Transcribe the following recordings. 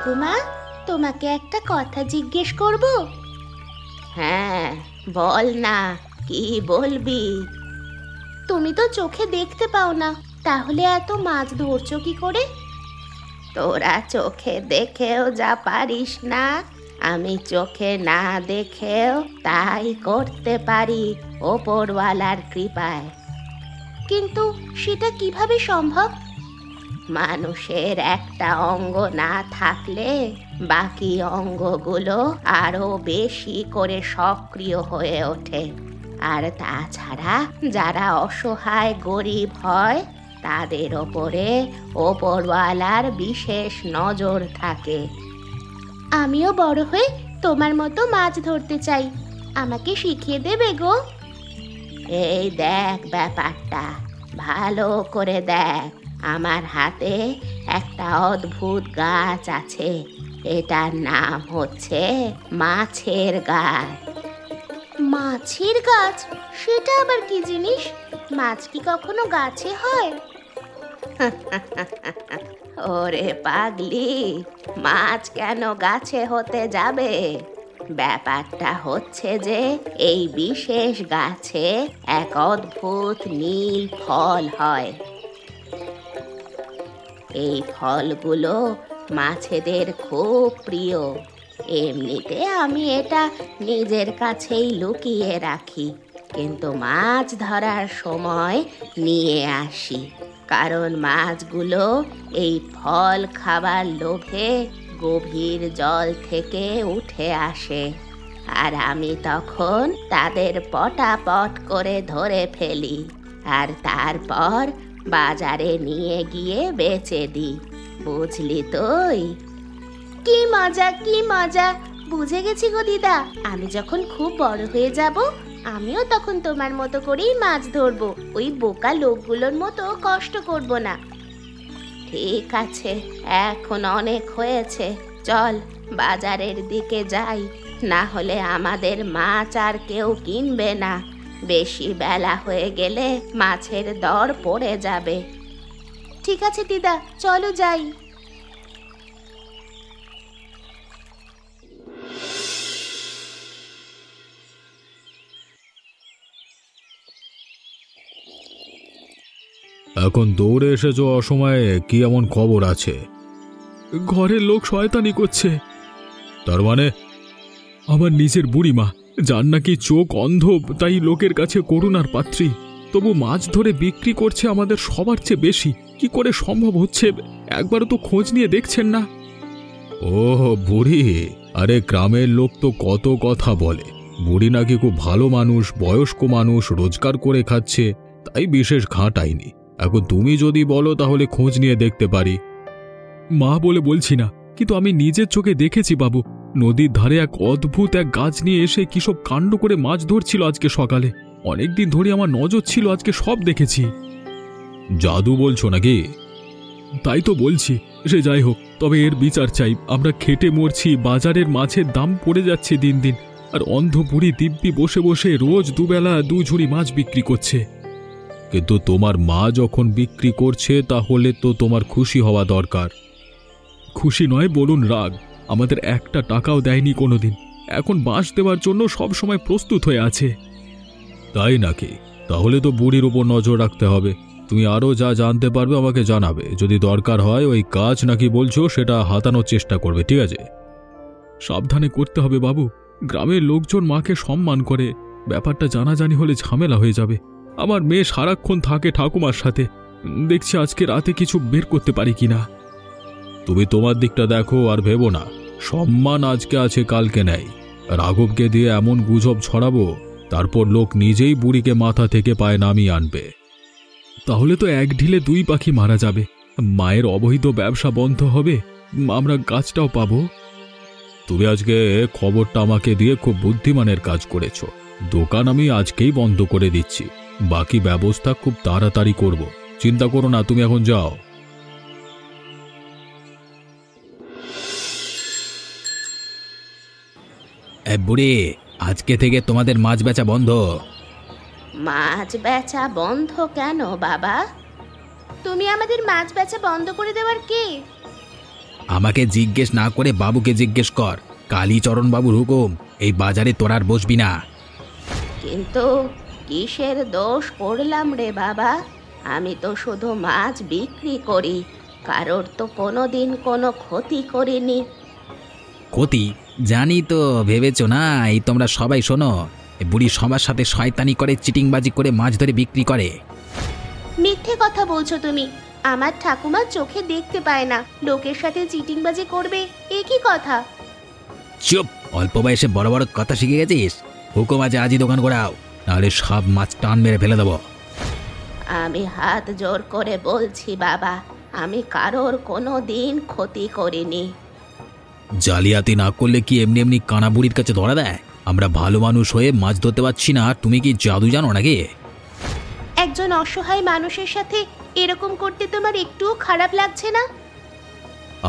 ঠাকুমা, তোমাকে একটা কথা জিজ্ঞেস করব? হ্যাঁ, বল না, কি বলবি? তুমি তো চোখে দেখতে পাও না, তাহলে এত মাছ ধরছো কি করে? তোরা চোখে দেখেও যা পারিস না, আমি চোখে না দেখেও তাই করতে পারি ওপরওয়ালার কৃপায়। কিন্তু সেটা কিভাবে সম্ভব? মানুষের একটা অঙ্গ না থাকলে বাকি অঙ্গগুলো আরো বেশি করে সক্রিয় হয়ে ওঠে। আর তাছাড়া যারা অসহায় গরিব হয় তাদের ওপরে ওপরওয়ালার বিশেষ নজর থাকে। আমিও বড় হয়ে তোমার মতো মাছ ধরতে চাই, আমাকে শিখিয়ে দেবে গো? এই দেখ ব্যাপারটা, ভালো করে দেখ। আমার হাতে একটা অদ্ভুত গাছ আছে, এটার নাম হচ্ছে মাছের গাছ। মাছের গাছ? সেটা আবার কি জিনিস? মাছ কি কখনো গাছে হয়? ওরে পাগলি, মাছ কেন গাছে হতে যাবে? ব্যাপারটা হচ্ছে যে এই বিশেষ গাছে এক অদ্ভুত নীল ফল হয়। এই ফলগুলো মাছেদের খুব প্রিয়। এমনিতে আমি এটা নিজের কাছেই লুকিয়ে রাখি, কিন্তু মাছ ধরার সময় নিয়ে আসি, কারণ মাছগুলো এই ফল খাবার লোভে গভীর জল থেকে উঠে আসে, আর আমি তখন তাদের পটাপট করে ধরে ফেলি, আর তারপর বাজারে নিয়ে গিয়ে বেচে দিই। বুঝলি তুই? কি মজা, কি মজা! বুঝে গেছি গো দিদা, আমি যখন খুব বড় হয়ে যাব আমিও তখন তোমার মতো করেই মাছ ধরবো, ওই বোকা লোকগুলোর মতো কষ্ট করব না। ঠিক আছে, এখন অনেক হয়েছে, চল বাজারের দিকে যাই, না হলে আমাদের মাছ আর কেউ কিনবে না। বেশি বেলা হয়ে গেলে মাছের দর পড়ে যাবে। ঠিক আছে দিদা, চলো যাই। এখন দৌড়ে এসেছো অসময়ে, কি এমন খবর আছে? ঘরের লোক শয়তানি করছে। তার মানে? আমার নিজের বুড়িমা, যার নাকি চোখ অন্ধ, তাই লোকের কাছে করুণার পাত্রী, তবু মাছ ধরে বিক্রি করছে আমাদের সবার চেয়ে বেশি। কি করে সম্ভব হচ্ছে? একবারও তো খোঁজ নিয়ে দেখছেন না? ও বুড়ি, আরে গ্রামের লোক তো কত কথা বলে, বুড়ি নাকি খুব ভালো মানুষ, বয়স্ক মানুষ, রোজগার করে খাচ্ছে, তাই বিশেষ ঘাঁটাইনি। এখন তুমি যদি বলো তাহলে খোঁজ নিয়ে দেখতে পারি। মা বলে বলছি না, কিন্তু আমি নিজের চোখে দেখেছি বাবু, নদীর ধারে এক অদ্ভুত এক গাছ নিয়ে এসে কিসব কাণ্ড করে মাছ ধরছিল আজকে সকালে। অনেকদিন ধরে আমার নজর ছিল, আজকে সব দেখেছি। জাদু বলছো নাকি? তাই তো বলছি। সে যাই হোক, তবে এর বিচার চাই। আমরা খেটে মরছি, বাজারের মাছের দাম পড়ে যাচ্ছে দিন দিন, আর অন্ধ বুড়ি দিব্যি বসে বসে রোজ দুবেলা 2 ঝুড়ি মাছ বিক্রি করছে। কিন্তু তোমার মা যখন বিক্রি করছে তাহলে তো তোমার খুশি হওয়া দরকার। খুশি নয়, বলুন রাগ। আমাদের একটা টাকাও দেয়নি কোনোদিন, এখন বাঁশ দেওয়ার জন্য সব সময় প্রস্তুত হয়ে আছে। তাই নাকি? তাহলে তো বুড়ির উপর নজর রাখতে হবে। তুমি আরও যা জানতে পারবে আমাকে জানাবে, যদি দরকার হয় ওই কাজ নাকি বলছো সেটা হাতানোর চেষ্টা করবে, ঠিক আছে? সাবধানে করতে হবে বাবু, গ্রামের লোকজন মাকে সম্মান করে, ব্যাপারটা জানাজানি হলে ঝামেলা হয়ে যাবে। আমার মেয়ে সারাক্ষণ থাকে ঠাকুমার সাথে, দেখছি আজকে রাতে কিছু বের করতে পারি কিনা। তুমি তোমার দিকটা দেখো, আর ভেবো না সম্মান আজকে আছে কালকে নেই। রাঘবকে দিয়ে এমন গুজব ছড়াবো, তারপর লোক নিজেই বুড়িকে মাথা থেকে পায়ে নামিয়ে আনবে। তাহলে তো এক ঢিলে 2 পাখি মারা যাবে। মায়ের অবৈধ ব্যবসা বন্ধ হবে, আমরা গাছটাও পাবো। তুমি আজকে খবরটা আমাকে দিয়ে খুব বুদ্ধিমানের কাজ করেছো। দোকান আমি আজকেই বন্ধ করে দিচ্ছি, বাকি ব্যবস্থা খুব তাড়াতাড়ি করব। চিন্তা করো না, তুমি এখন যাও। বুড়ি, আজকে থেকে তোমাদের মাছ বেচা বন্ধ। মাছ বেচা বন্ধ কেন বাবা? তুমি আমাদের মাছ বেচা বন্ধ করে দেওয়ার কে? আমাকে জিজ্ঞেস না করে বাবুকে জিজ্ঞেস কর। কালীচরণ বাবুর হুকুম, এই বাজারে তোর আর বসবি না। কিন্তু কিসের দোষ করলাম রে বাবা? আমি তো শুধু মাছ বিক্রি করি, কারোর তো কোনোদিন কোনো ক্ষতি করিনি। ক্ষতি জানি তো ভেবেছো না? এই তোমরা সবাই শোনো, এই বুড়ি সবার সাথে শয়তানি করে, চিটিংবাজি করে মাছ ধরে বিক্রি করে। মিথ্যে কথা বলছো তুমি। আমার ঠাকুমা চোখে দেখতে পায় না, লোকের সাথে চিটিংবাজি করবে এ কি কথা? চুপ! অল্প বয়সে বড় বড় কথা শিখে গেছিস? হুকুম আছে আজই দোকান করাও, নাহলে সব মাছ টান মেরে ফেলে দেবো। আমি হাত জোর করে বলছি বাবা, আমি কারোর কোনো দিন ক্ষতি করিনি। জালিয়াতি না করলে কি এমনি এমনি কানা বুড়ির কাছে ধরা দেয়? আমরা ভালো মানুষ হয়ে মাছ ধরতে পারছি না, তুমি কি জাদু জানো নাকি? একজন অসহায় মানুষের সাথে এরকম করতে তোমার একটুও খারাপ লাগছে না?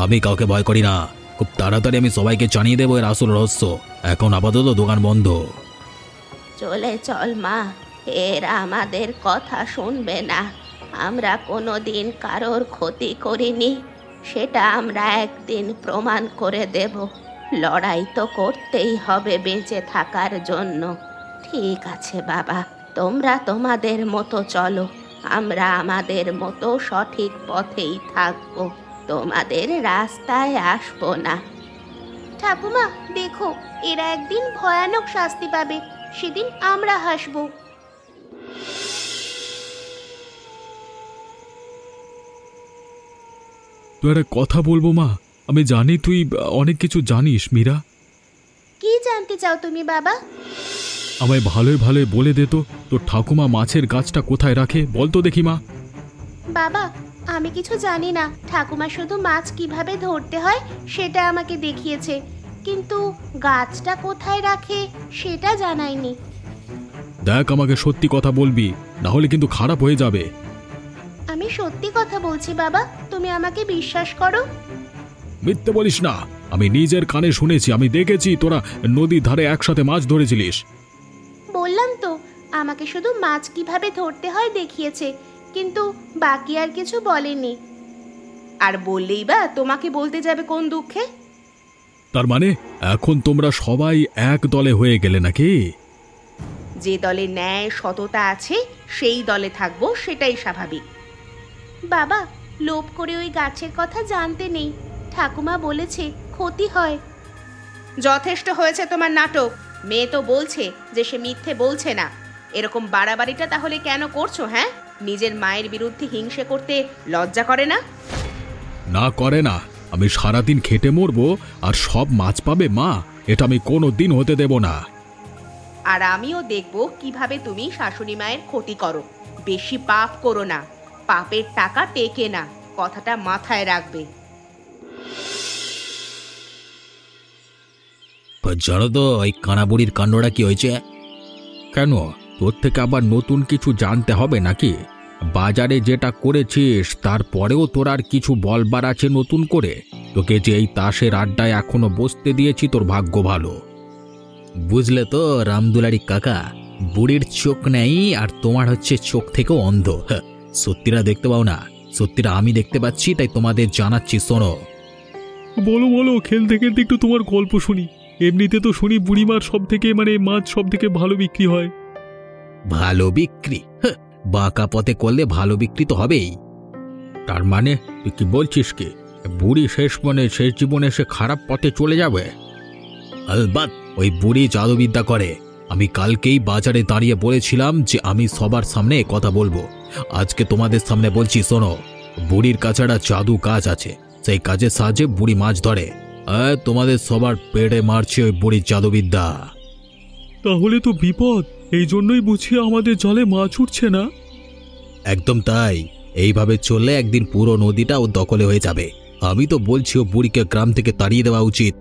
আমি কাউকে ভয় করি না। খুব তাড়াতাড়ি আমি সবাইকে জানিয়ে দেবো এর আসল রহস্য। এখন আপাতত দোকান বন্ধ। চলে চল মা, এরা আমাদের কথা শুনবে না। আমরা কোনো দিন কারোর ক্ষতি করিনি, সেটা আমরা একদিন প্রমাণ করে দেব। লড়াই তো করতেই হবে বেঁচে থাকার জন্য। ঠিক আছে বাবা, তোমরা তোমাদের মতো চলো, আমরা আমাদের মতো সঠিক পথেই থাকবো, তোমাদের রাস্তায় আসবো না। ঠাকুমা দেখো, এরা একদিন ভয়ানক শাস্তি পাবে, সেদিন আমরা হাসবো। তুই একটা কথা বলবো মা? আমি জানি তুই অনেক কিছু জানিস মীরা। কি জানতে চাও তুমি বাবা? আমায় ভালোই ভালোই বলে দে তো, তোর ঠাকুমা মাছের গাছটা কোথায় রাখে বল তো দেখি মা। বাবা, আমি কিছু জানি না। ঠাকুমা শুধু মাছ কিভাবে ধরতে হয় সেটা আমাকে দেখিয়েছে, কিন্তু গাছটা কোথায় রাখে সেটা জানায়নি। দেখ, আমাকে সত্যি কথা বলবি, না হলে কিন্তু খারাপ হয়ে যাবে। আমি সত্যি কথা বলছি বাবা, তুমি আমাকে বিশ্বাস করো। মিথ্যে বলিস না, আমি নিজের কানে শুনেছি, আমি দেখেছি তোরা নদীর ধারে একসাথে মাছ ধরেছিলিস। বললাম তো, আমাকে শুধু মাছ কিভাবে ধরতে হয় দেখিয়েছে, কিন্তু বাকি আর কিছু বলেনি। আর বললেই বা তোমাকে বলতে যাবে কোন দুঃখে? তার মানে এখন তোমরা সবাই এক দলে হয়ে গেলে নাকি? যে দলে ন্যায় সততা আছে সেই দলে থাকবো, সেটাই স্বাভাবিক। বাবা, লোভ করে ওই গাছের কথা জানতে নেই, ঠাকুমা বলেছে ক্ষতি হয়। যথেষ্ট হয়েছে তোমার নাটক। মেয়ে তো বলছে যে সে মিথ্যে বলছে না, এরকম বাড়াবাড়িটা তাহলে কেন করছো? হ্যাঁ, নিজের মায়ের বিরুদ্ধে হিংসে করতে লজ্জা করে না? না করে না, আমি সারাদিন খেটে মরবো আর সব মাছ পাবে মা, এটা আমি কোনো দিন হতে দেব না। আর আমিও দেখব কিভাবে তুমি শাশুড়ি মায়ের ক্ষতি করো। বেশি পাপ করো না, পাপের টাকা টেকে না, কথাটা মাথায় রাখবে। জানো তো এই কানা বুড়ির কাণ্ডটা কি হয়েছে? কেন, তোর থেকে আবার নতুন কিছু জানতে হবে নাকি? বাজারে যেটা করেছিস তারপরেও তোর আর কিছু বলবার আছে নতুন করে? তোকে যে এই তাসের আড্ডায় এখনো বসতে দিয়েছি, তোর ভাগ্য ভালো। বুঝলে তো রামদুলারি কাকা, বুড়ির চোখ নেই আর তোমার হচ্ছে চোখ থেকেও অন্ধ। সত্যিরা দেখতে পাও না, সত্যিরা আমি দেখতে পাচ্ছি, তাই তোমাদের জানাচ্ছি, শোনো। বলো বলো, খেলতে খেলতে একটু তোমার গল্প শুনি। এমনিতে তো শুনি বুড়িমার সব থেকে মাছ সব থেকে ভালো বিক্রি হয়। ভালো বিক্রি? বাঁকা পথে করলে ভালো বিক্রি তো হবেই। তার মানে তুই কি বলছিস কি বুড়ি শেষ জীবনে সে খারাপ পথে চলে যাবে? আলবাত, ওই বুড়ি জাদুবিদ্যা করে। আমি কালকেই বাজারে দাঁড়িয়ে বলেছিলাম যে আমি সবার সামনে কথা বলবো। আজকে তোমাদের সামনে বলছি, শোনো। বুড়ির কাছে একটা জাদু কাজ আছে, সেই কাজের সাহায্যে বুড়ি মাছ ধরে। তোমাদের সবার পেটে মারছে ওই বুড়ির জাদুবিদ্যা। তাহলে তো বিপদ, এই জন্যই বুঝি আমাদের জলে মাছ উঠছে না। একদম তাই, এইভাবে চললে একদিন পুরো নদীটা ও দখলে হয়ে যাবে। আমি তো বলছি ও বুড়িকে গ্রাম থেকে তাড়িয়ে দেওয়া উচিত।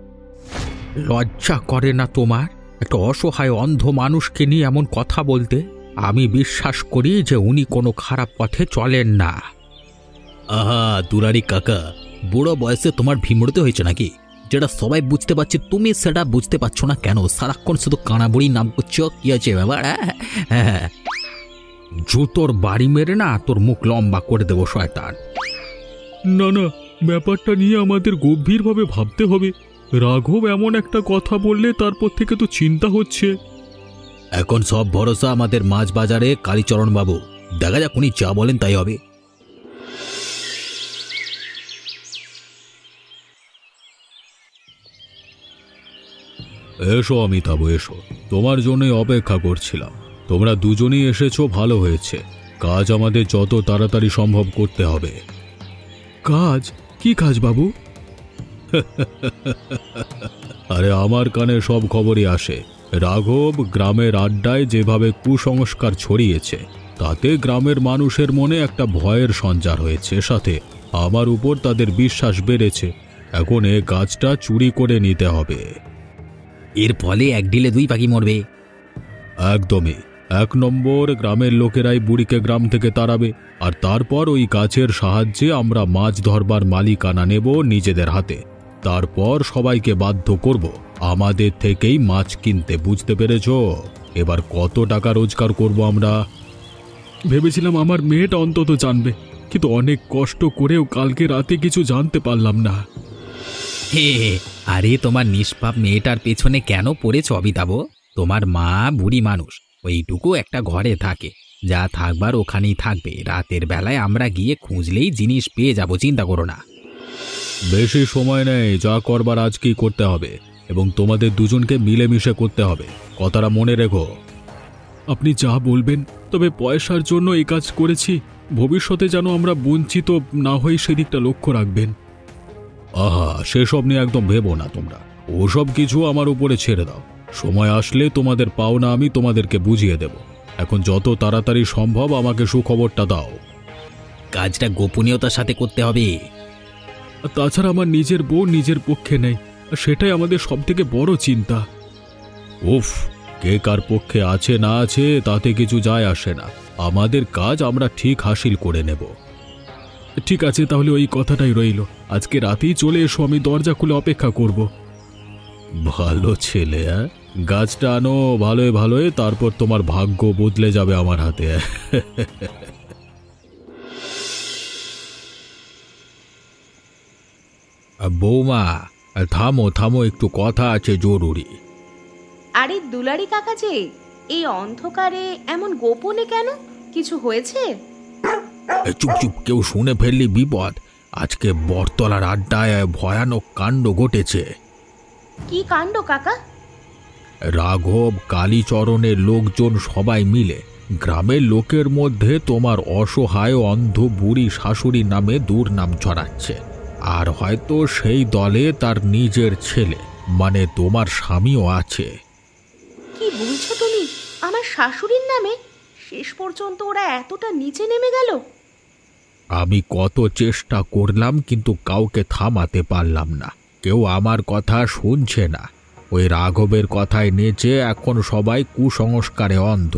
লজ্জা করে না তোমার একটা অসহায় অন্ধ মানুষকে নিয়ে এমন কথা বলতে? আমি বিশ্বাস করি যে উনি কোনো খারাপ পথে চলেন না। আহা দুলারি কাকা, বুড়ো বয়সে তোমার ভিমড়তে হয়েছে নাকি? যেটা সবাই বুঝতে পারছে তুমি সেটা বুঝতে পারছো না কেন? সারাক্ষণ শুধু কানা বুড়ির নাম করছো, কি আছে ব্যাপার? হ্যাঁ, জুতোর বাড়ি মেরে না তোর মুখ লম্বা করে দেবো শয়তান। না না, ব্যাপারটা নিয়ে আমাদের গভীরভাবে ভাবতে হবে। রাঘব এমন একটা কথা বললে তারপর থেকে তো চিন্তা হচ্ছে। এখন সব ভরসা আমাদের মাছ বাজারে কালীচরণ বাবু। দেখা যাক উনি যা বলেন তাই হবে। এসো অমিতাভ, এসো। তোমার জন্যই অপেক্ষা করছিলাম। তোমরা দুজনেই এসেছো, ভালো হয়েছে। কাজ আমাদের যত তাড়াতাড়ি সম্ভব করতে হবে। কাজ? কি কাজ বাবু? আরে আমার কানে সব খবরই আসে। রাঘব গ্রামের আড্ডায় যেভাবে কুসংস্কার ছড়িয়েছে, তাতে গ্রামের মানুষের মনে একটা ভয়ের সঞ্চার হয়েছে, সাথে আমার উপর তাদের বিশ্বাস বেড়েছে। এখন এ কাজটা চুরি করে নিতে হবে। এর ফলে এক ঢিলে দুই পাখি মরবে। একদমই। 1 নম্বর, গ্রামের লোকেরাই বুড়িকে গ্রাম থেকে তাড়াবে, আর তারপর ওই গাছের সাহায্যে আমরা মাছ ধরবার মালিকানা নেব নিজেদের হাতে। তারপর সবাইকে বাধ্য করব আমাদের থেকেই মাছ কিনতে। বুঝতে পেরেছ? এবার কত টাকা রোজগার করব আমরা? ভেবেছিলাম আমার মেয়েটা অন্তত জানবে, কিন্তু অনেক কষ্ট করেও কালকে রাতে কিছু জানতে পারলাম না। হে, আরে তোমার নিষ্পাপ মেয়েটার পেছনে কেন পড়েছ অমিতাভ? তোমার মা বুড়ি মানুষ, ওইটুকু একটা ঘরে থাকে, যা থাকবার ওখানেই থাকবে। রাতের বেলায় আমরা গিয়ে খুঁজলেই জিনিস পেয়ে যাব, চিন্তা করো না। বেশি সময় নেই, যা করবার আজকেই করতে হবে, এবং তোমাদের দুজনকে মিলেমিশে করতে হবে। কথাটা মনে রেখো। আপনি যা বলবেন, তবে পয়সার জন্য এই কাজ করেছি। ভবিষ্যতে যেন আমরা বঞ্চিত না হই সেদিকটা লক্ষ্য রাখবেন। আহা, সেসব নিয়ে একদম ভেবো না তোমরা। ওসব কিছু আমার উপরে ছেড়ে দাও। সময় আসলে তোমাদের পাওনা আমি তোমাদেরকে বুঝিয়ে দেব। এখন যত তাড়াতাড়ি সম্ভব আমাকে সুখবরটা দাও। কাজটা গোপনীয়তার সাথে করতে হবে। তাছাড়া আমার নিজের বউ নিজের পক্ষে নেই, সেটাই আমাদের সবথেকে বড় চিন্তা। উফ, কে কার পক্ষে আছে না আছে তাতে কিছু যায় আসে না। আমাদের কাজ আমরা ঠিক হাসিল করে নেব। ঠিক আছে, তাহলে ওই কথাটাই রইল। আজকে রাতেই চলে এসো, আমি দরজা খুলে অপেক্ষা করব। ভালো ছেলে। গাছটা আনো ভালোই ভালোই, তারপর তোমার ভাগ্য বদলে যাবে আমার হাতে। বৌমা, থামো থামো, একটু কথা আছে জরুরি। আরে দুলারি কাকা যে, এই অন্ধকারে এমন গোপনে কেন? কিছু হয়েছে? চুপ চুপ, কেউ শুনে ফেললি বিপদ। আজকে বটতলার আড্ডায় ভয়ানক কাণ্ড ঘটেছে। কি কাণ্ড কাকা? রাঘব, কালীচরণের লোকজন সবাই মিলে গ্রামের লোকের মধ্যে তোমার অসহায় অন্ধ বুড়ি শাশুড়ি নামে দুর্নাম ছড়াচ্ছে। আর হয়তো সেই দলে তার নিজের ছেলে, মানে তোমার স্বামীও আছে। কি বলছো তুমি? আমার শাশুড়ির নামে? শেষ পর্যন্ত ওরা এতটা নিচে নেমে গেল? আমি কত চেষ্টা করলাম, কিন্তু কাউকে থামাতে পারলাম না। কেউ আমার কথা শুনছে না। ওই রাঘবের কথায় নেচে এখন সবাই কুসংস্কারে অন্ধ।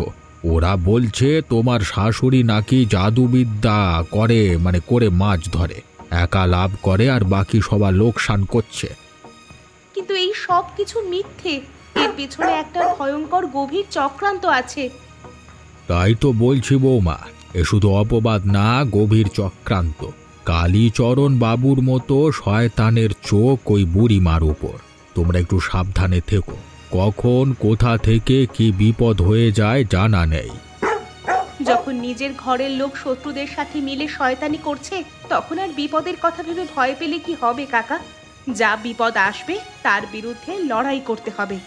ওরা বলছে তোমার শাশুড়ি নাকি জাদুবিদ্যা করে মাছ ধরে, একা লাভ করে আর বাকি সবার লোকসান করছে। কিন্তু এই সব কিছু মিথ্যে। এর পেছনে একটা ভয়ঙ্কর গভীর চক্রান্ত আছে। তাই তো বলছি বৌমা, এ শুধু অপবাদ না, গভীর চক্রান্ত। কালীচরণ বাবুর মতো শয়তানের চোখ ওই বুড়িমার উপর। তোমরা একটু সাবধানে থেকো। কখন কোথা থেকে কি বিপদ হয়ে যায় জানা নেই। যখন নিজের ঘরের লোক শত্রুদের সাথে মিলে শয়তানি করছে, তখন আর বিপদের কথা ভেবে ভয় পেলে কি হবে কাকা? যা বিপদ আসবে তার বিরুদ্ধে লড়াই করতে হবে।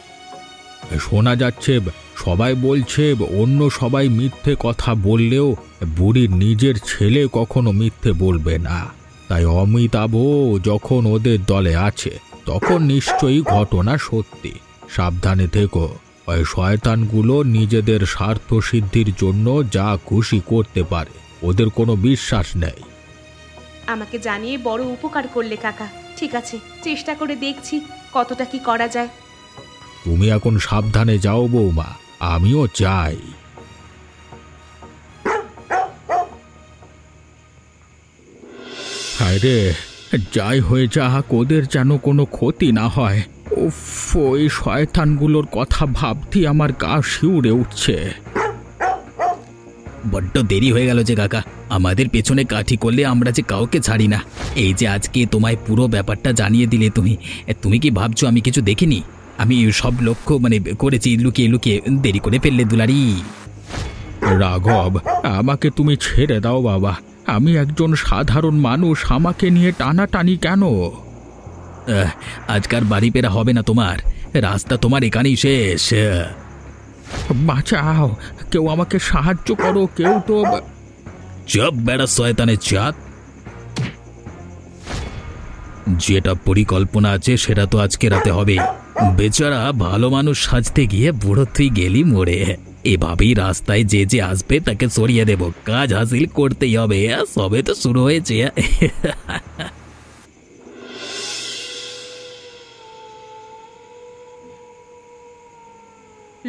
শোনা যাচ্ছে সবাই বলছে অন্য সবাই মিথ্যে কথা বললেও বুড়ির নিজের ছেলে কখনো মিথ্যে বলবে না। তাই অমিতাভ যখন ওদের দলে আছে, তখন নিশ্চয়ই ঘটনা সত্যি। সাবধানে থেকো। ওই শয়তানগুলো নিজেদের স্বার্থ সিদ্ধির জন্য যা খুশি করতে পারে, ওদের কোনো বিশ্বাস নেই। আমাকে জানিয়ে বড় উপকার করলে কাকা। ঠিক আছে, চেষ্টা করে দেখছি কতটা কি করা যায়। তুমি এখন সাবধানে যাও বৌমা, আমিও চাই। আরে যাই হয়ে যাক, ওদের যেন কোনো ক্ষতি না হয়। উফ, ওই শয়তানগুলোর কথা ভাবতে আমার গা শিউরে উঠছে। বড্ড দেরি হয়ে গেল যে কাকা। আমাদের পেছনে কাঠি করলে আমরা যে কাউকে ছাড়ি না। এই যে আজকে তোমায় পুরো ব্যাপারটা জানিয়ে দিলে তুমি কি ভাবছো আমি কিছু দেখিনি? আমি সব লক্ষ্য করেছি লুকিয়ে লুকিয়ে, দেরি করে ফেললে দুলারি। রাঘব, আমাকে তুমি ছেড়ে দাও বাবা, আমি একজন সাধারণ মানুষ, আমাকে নিয়ে টানাটানি কেন? আজকার বাড়ি ফেরা হবে না তোমার, রাস্তা তোমার এখানেই শেষ। বাঁচাও, কেউ আমাকে সাহায্য করো, কেউ তো। চপ বেড়া শয়তানের চাঁদ, যেটা পরিকল্পনা আছে সেটা তো আজকে রাতে হবে। বেচারা ভালো মানুষ সাজতে গিয়ে বুড়ো তুই গেলি মরে। এভাবেই রাস্তায় যে যে আসবে তাকে সরিয়ে দেব, কাজ হাসিল করতেই হবে। সবে তো শুরু হয়েছে।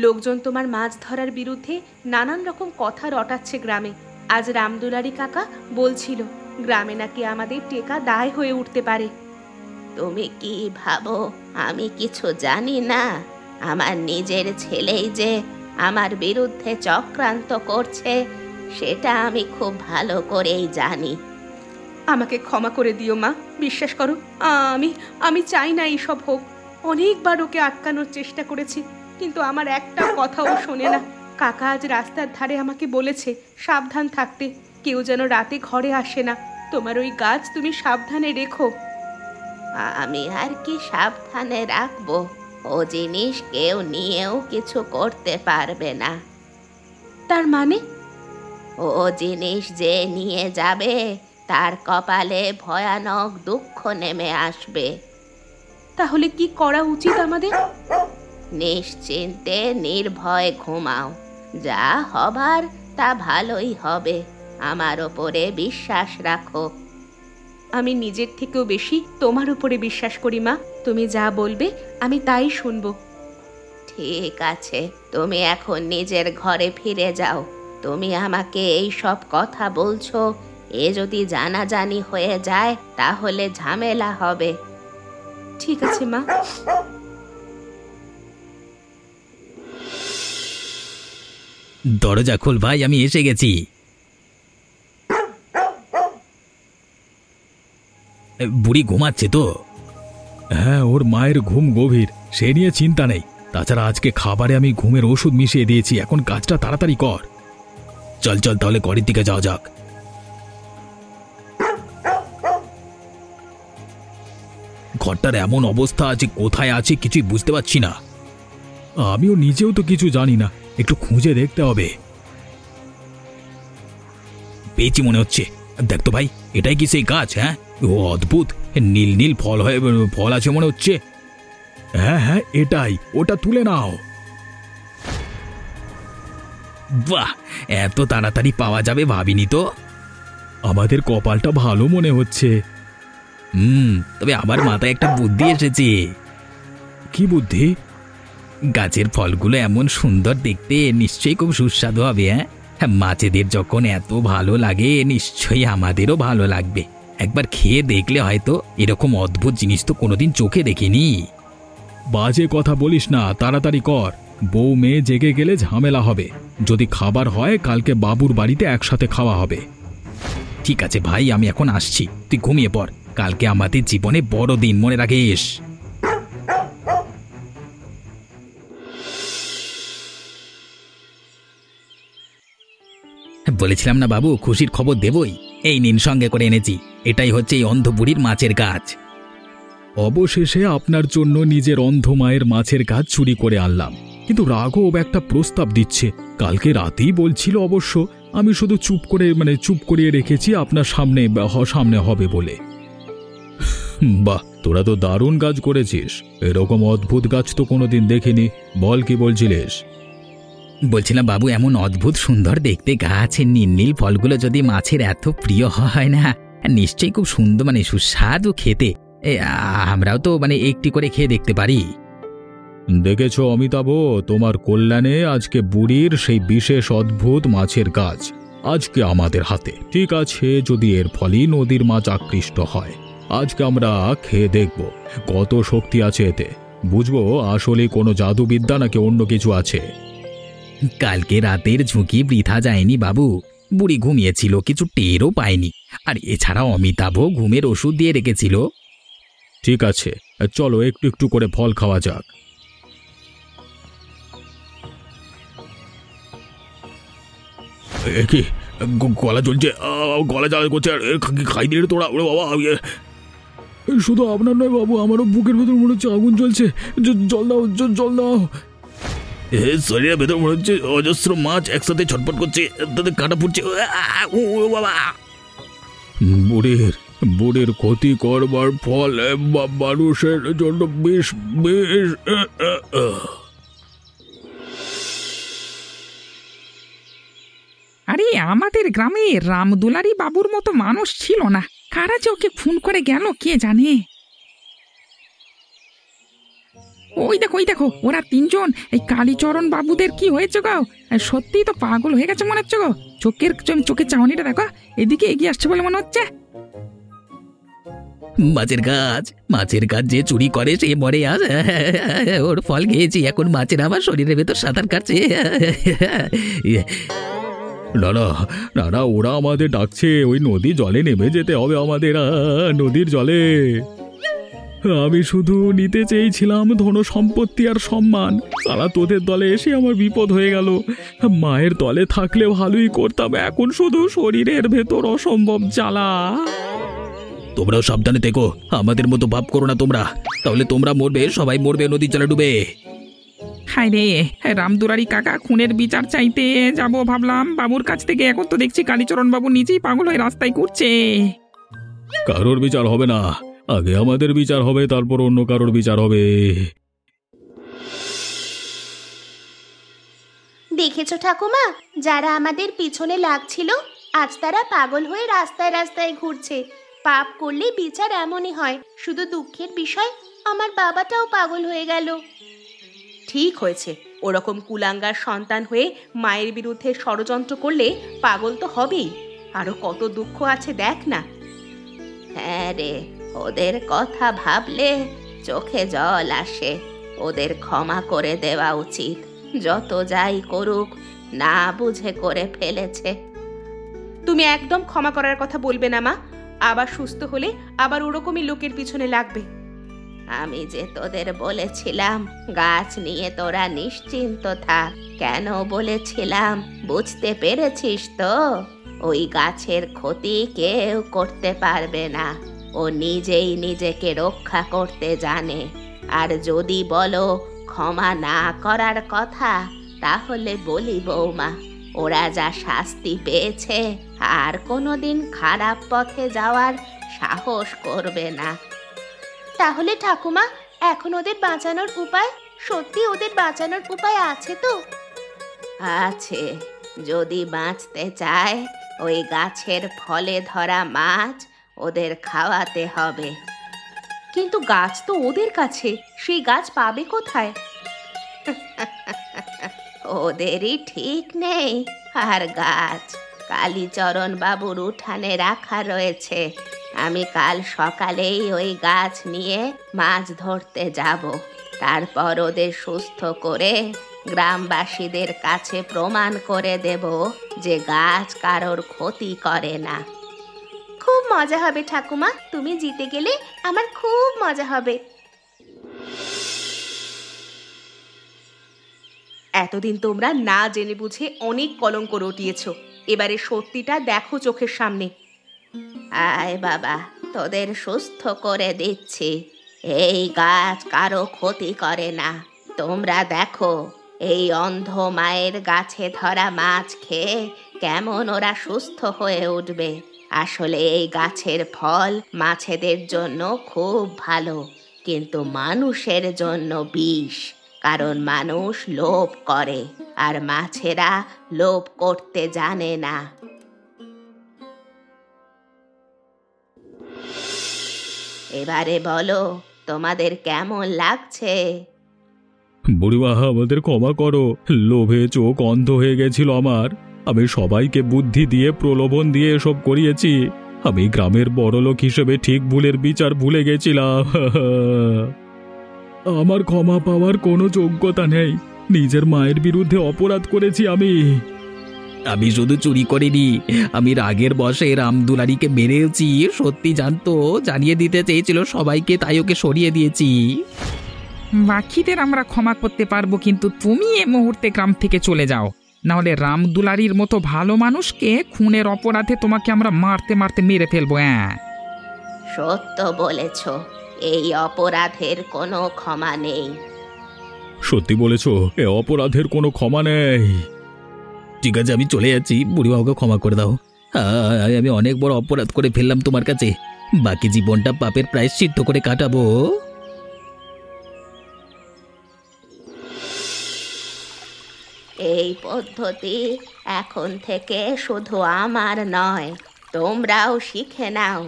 লোকজন তোমার মাছ ধরার বিরুদ্ধে নানান রকম কথা রটাচ্ছে গ্রামে। আজ রামদুলারি কাকা বলছিল গ্রামে নাকি আমাদের টেকা দায় হয়ে উঠতে পারে। তুমি কি ভাবো আমি কিছু জানি না? আমার নিজের ছেলেই যে আমার বিরুদ্ধে চক্রান্ত করছে সেটা আমি খুব ভালো করেই জানি। আমাকে ক্ষমা করে দিও মা, বিশ্বাস করো আমি চাই না এইসব হোক। অনেকবার ওকে আটকানোর চেষ্টা করেছি, কিন্তু আমার একটা কথাও শোনে না। কাকা আজ রাস্তার ধারে আমাকে বলেছে সাবধান থাকতে, কেউ যেন রাতে ঘরে আসে না। তোমার ওই গাছ তুমি সাবধানে রেখো। আমি আর কি সাবধানে রাখবো? ও জিনিস কেউ নিয়েও কিছু করতে পারবে না। তার মানে? ও জিনিস যে নিয়ে যাবে তার কপালে ভয়ানক দুঃখ নেমে আসবে। তাহলে কি করা উচিত আমাদের? নিশ্চিন্তে নির্ভয়ে ঘুমাও, যা হবার তা ভালোই হবে। আমার ওপরে বিশ্বাস রাখো। আমি নিজের থেকেও বেশি তোমার উপরে বিশ্বাস করি মা। তুমি যা বলবে আমি তাই শুনবো। ঠিক আছে, তুমি এখন নিজের ঘরে ফিরে যাও। তুমি আমাকে এই সব কথা বলছো, এ যদি জানাজানি হয়ে যায় তাহলে ঝামেলা হবে। ঠিক আছে মা। দরজা খোল ভাই, আমি এসে গেছি। বুড়ি ঘুমাচ্ছে তো? হ্যাঁ, ওর মায়ের ঘুম গভীর, সে নিয়ে চিন্তা নেই। তাছাড়া আজকে খাবারে আমি ঘুমের ওষুধ মিশিয়ে দিয়েছি। এখন কাজটা তাড়াতাড়ি কর। চল চল তাহলে ঘরের দিকে যাওয়া যাক। ঘরটার এমন অবস্থা আছে, কোথায় আছে কিছুই বুঝতে পারছি না। আমিও নিজেও তো কিছু জানি না, একটু খুঁজে দেখতে হবে। পেয়েছি মনে হচ্ছে। দেখ তো ভাই, এটাই কি সেই গাছ? হ্যাঁ, ও অদ্ভুত, নীল নীল ফল আছে মনে হচ্ছে। হ্যাঁ হ্যাঁ, এটাই, ওটা তুলে নাও। বাহ, এত তাড়াতাড়ি পাওয়া যাবে ভাবিনি তো। আমাদের কপালটা ভালো মনে হচ্ছে। তবে আমার মাথায় একটা বুদ্ধি এসেছে। কি বুদ্ধি? গাছের ফলগুলো এমন সুন্দর দেখতে, নিশ্চয়ই খুব সুস্বাদু হবে। হ্যাঁ, মাছেদের যখন এত ভালো লাগে নিশ্চয়ই আমাদেরও ভালো লাগবে। একবার খেয়ে দেখলে হয়তো। এরকম অদ্ভুত জিনিস তো কোনোদিন চোখে দেখিনি। বাজে কথা বলিস না, তাড়াতাড়ি কর। বউ মেয়ে জেগে গেলে ঝামেলা হবে। যদি খাবার হয় কালকে বাবুর বাড়িতে একসাথে খাওয়া হবে। ঠিক আছে ভাই, আমি এখন আসছি, তুই ঘুমিয়ে পড়। কালকে আমাদের জীবনে বড় দিন, মনে রাখিস। বলেছিলাম না বাবু, খুশির খবর দেবই। এই নিন, সঙ্গে করে এনেছি। এটাই হচ্ছে এই অন্ধ বুড়ির মাছের গাছ। অবশেষে আপনার জন্য নিজের অন্ধ মায়ের মাছের গাছ চুরি করে আনলাম। কিন্তু রাঘব একটা প্রস্তাব দিচ্ছে। কালকে রাতেই বলছিল অবশ্য, আমি শুধু চুপ করিয়ে রেখেছি আপনার সামনে হবে বলে। বাহ, তোরা তো দারুণ কাজ করেছিস। এরকম অদ্ভুত গাছ তো কোনোদিন দেখিনি। বল, কি বলছিলিস? বলছিলাম বাবু, এমন অদ্ভুত সুন্দর দেখতে গাছ, নীল নীল ফলগুলো যদি মাছের এত প্রিয় হয় না, নিশ্চয়ই খুব সুন্দর, সুস্বাদু খেতে। আমরাও তো একটি করে খেয়ে দেখতে পারি। দেখেছ অমিতাভ, তোমার কল্যাণে আজকে বুড়ির সেই বিশেষ অদ্ভুত মাছের গাছ আজকে আমাদের হাতে। ঠিক আছে, যদি এর ফলেই নদীর মাছ আকৃষ্ট হয়, আজকে আমরা খেয়ে দেখব কত শক্তি আছে এতে। বুঝবো আসলে কোনো জাদুবিদ্যা নাকি অন্য কিছু আছে। কালকে রাতের ঝুঁকি বৃথা যায়নি বাবু। বুড়ি ঘুমিয়েছিল, কিছু টেরও পায়নি। আর এছাড়া অমিতাভ ঘুমের ওষুধ দিয়ে রেখেছিল। ঠিক আছে, চলো একটু একটু করে ফল খাওয়া যাক। কি গলা জ্বলছে, গলা জ্বালা করছে, আর খাই দিয়ে তোরা ওরে বাবা। শুধু আপনার নয় বাবু, আমারও বুকের ভেতর মনে হচ্ছে আগুন জ্বলছে। জল দাও, জল দাও। শরীরের ভেতর মনে হচ্ছে অজস্র মাছ একসাথে ছটফট করছে, তাদের কাঁটা ফুটছে। ও বাবা, বুড়ির ক্ষতি করবার ফল মানুষের জন্য বেশ বেশ। আরে আমাদের গ্রামে রামদুলারি বাবুর মতো মানুষ ছিল না, কারা যে ওকে খুন করে গেল কে জানে। ওই দেখো ওরা তিনজন, এই কালীচরণ বাবুদের কি হয়েছে গো? সত্যি তো পাগল হয়ে গেছে মনে হচ্ছে গো। চোখের চাহনিটা দেখো, এদিকে এগিয়ে আসছে বলে মনে হচ্ছে। মাছের গাছ যে চুরি করে সে মরে আজ। ওর ফল খেয়েছি, এখন মাছের আমার শরীরের ভেতর সাঁতার কাটছে। না, ওরা আমাদের ডাকছে, ওই নদী জলে নেমে যেতে হবে আমাদের। নদীর জলে আমি শুধু নিতে চেয়েছিলাম ধন সম্পত্তি আর সম্মান, সারা তোদের দলে এসে আমার বিপদ হয়ে গেল। মায়ের দলে থাকলে ভালোই করতাম, এখন শুধু শরীরের ভেতর অসম্ভব জ্বালা। তোমরাও সাবধানে থেকো, আমাদের মতো ভাব করো না তোমরা, তাহলে তোমরা মরবে, সবাই মরবে নদীর জলে ডুবে। হায় রে, রামদুলারি কাকা খুনের বিচার চাইতে যাব ভাবলাম বাবুর কাছ থেকে, এখন তো দেখছি কালীচরণ বাবু নিজেই পাগল হয়ে রাস্তায় ঘুরছে। কারোর বিচার হবে না, আগে আমাদের বিচার হবে, তারপর অন্য কারোর বিচার হবে। দেখেছো ঠাকুমা, যারা আমাদের পিছনে লাগছিল আজ তারা পাগল হয়ে রাস্তায় রাস্তায় ঘুরছে। পাপ করলে বিচার এমনই হয়। শুধু দুঃখের বিষয়, আমার বাবাটাও পাগল হয়ে গেল। ঠিক হয়েছে, ওরকম কুলাঙ্গার সন্তান হয়ে মায়ের বিরুদ্ধে ষড়যন্ত্র করলে পাগল তো হবেই। আরো কত দুঃখ আছে দেখ না। হ্যাঁ রে, ওদের কথা ভাবলে চোখে জল আসে। ওদের ক্ষমা করে দেওয়া উচিত, যত যাই করুক না বুঝে করে ফেলেছে। তুমি একদম ক্ষমা করার কথা বলবে না মা, আবার সুস্থ হলে আবার ওরকমই লোকের পিছনে লাগবে। আমি যে তোদের বলেছিলাম গাছ নিয়ে তোরা নিশ্চিন্ত থাক, কেন বলেছিলাম বুঝতে পেরেছিস তো? ওই গাছের ক্ষতি কেউ করতে পারবে না, ও নিজেই নিজেকে রক্ষা করতে জানে। আর যদি বলো ক্ষমা না করার কথা, তাহলে বলি বৌমা, ওরা যা শাস্তি পেয়েছে আর কোনোদিন খারাপ পথে যাওয়ার সাহস করবে না। তাহলে ঠাকুমা, এখন ওদের বাঁচানোর উপায়? সত্যি ওদের বাঁচানোর উপায় আছে তো? আছে, যদি বাঁচতে চায় ওই গাছের ফলে ধরা মাছ ওদের খাওয়াতে হবে। কিন্তু গাছ তো ওদের কাছে, সেই গাছ পাবে কোথায়? ওদেরই ঠিক নেই। আর গাছ কালীচরণ বাবুর উঠানে রাখা রয়েছে। আমি কাল সকালেই ওই গাছ নিয়ে মাছ ধরতে যাব, তারপর ওদের সুস্থ করে গ্রামবাসীদের কাছে প্রমাণ করে দেব যে গাছ কারোর ক্ষতি করে না। খুব মজা হবে ঠাকুমা, তুমি জিতে গেলে আমার খুব মজা হবে। এতদিন তোমরা না জেনে বুঝে অনেক কলঙ্ক রটিয়েছ, এবারে সত্যিটা দেখো চোখের সামনে। আয় বাবা, তোদের সুস্থ করে দিচ্ছি। এই গাছ কারো ক্ষতি করে না। তোমরা দেখো, এই অন্ধ মায়ের গাছে ধরা মাছ খেয়ে কেমন ওরা সুস্থ হয়ে উঠবে। আসলে এই গাছের ফল মাছেদের জন্য খুব ভালো, কিন্তু মানুষের জন্য বিষ। কারণ মানুষ লোভ করে, আর মাছেরা লোভ করতে জানে না। এবারে বলো, তোমাদের কেমন লাগছে? বুড়িমা, আমাদের ক্ষমা করো, লোভে চোখ অন্ধ হয়ে গেছিল আমার। আমি সবাইকে বুদ্ধি দিয়ে প্রলোভন দিয়ে এসব করিয়েছি। আমি গ্রামের বড়লোক হিসেবে ঠিক ভুলের বিচার ভুলে গেছিলাম। আমার ক্ষমা পাওয়ার কোনো যোগ্যতা নেই। নিজের মায়ের বিরুদ্ধে অপরাধ করেছি আমি। আমি শুধু চুরি করিনি, আমি রাগের বশে রামদুলারিকে মেরেছি। সত্যি জানতো, জানিয়ে দিতে চেয়েছিল সবাইকে, তাই ওকে সরিয়ে দিয়েছি। বাকিদের আমরা ক্ষমা করতে পারবো, কিন্তু তুমি এ মুহূর্তে গ্রাম থেকে চলে যাও, নাহলে রামদুলারির মতো ভালো মানুষকে খুনের অপরাধে তোমাকে আমরা মারতে মারতে মেরে ফেলবো। হ্যাঁ, সত্য বলেছ, এই অপরাধের কোনো ক্ষমা নেই। সত্যি বলেছ, এ অপরাধের কোনো ক্ষমা নেই। ঠিক আছে, আমি চলে যাচ্ছি। বুড়িমাকে ক্ষমা করে দাও। আমি অনেক বড় অপরাধ করে ফেললাম তোমার কাছে। বাকি জীবনটা পাপের প্রায়শ্চিত্ত করে কাটাবো। এই পদ্ধতি এখন থেকে শুধু আমার নয়, তোমরাও শিখে নাও।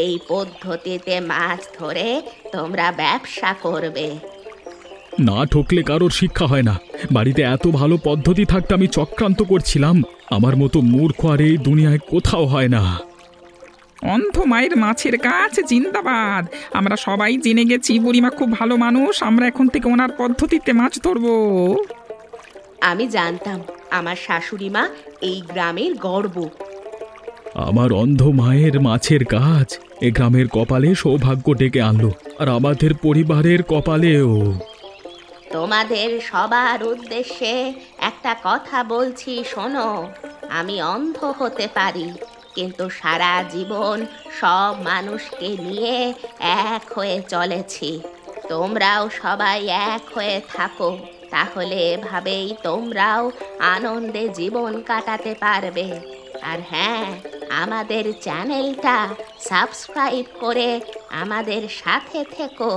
এই পদ্ধতিতে মাছ ধরে তোমরা ব্যবসা করবে। না ঠকলে কারোর শিক্ষা হয় না। বাড়িতে এত ভালো পদ্ধতি থাকতে আমি চক্রান্ত করছিলাম। আমার মতো মূর্খ আর এই দুনিয়ায় কোথাও হয় না। অন্ধ মায়ের মাছের কাজ জিন্দাবাদ। আমরা সবাই জেনে গেছি বুড়িমা খুব ভালো মানুষ, আমরা এখন থেকে ওনার পদ্ধতিতে মাছ ধরবো। আমি জানতাম আমার শাশুড়ি মা এই গ্রামের গর্ব। আমার অন্ধ মায়ের মাছের কাজ এ গ্রামের কপালে সৌভাগ্য ডেকে আনলো, আর আমাদের পরিবারের কপালেও। তোমাদের সবার উদ্দেশ্যে একটা কথা বলছি, শোনো। আমি অন্ধ হতে পারি, কিন্তু সারা জীবন সব মানুষকে নিয়ে এক হয়ে চলেছি। তোমরাও সবাই এক হয়ে থাকো, তাহলে এভাবেই তোমরাও আনন্দে জীবন কাটাতে পারবে। আর হ্যাঁ, আমাদের চ্যানেলটা সাবস্ক্রাইব করে আমাদের সাথে থেকো।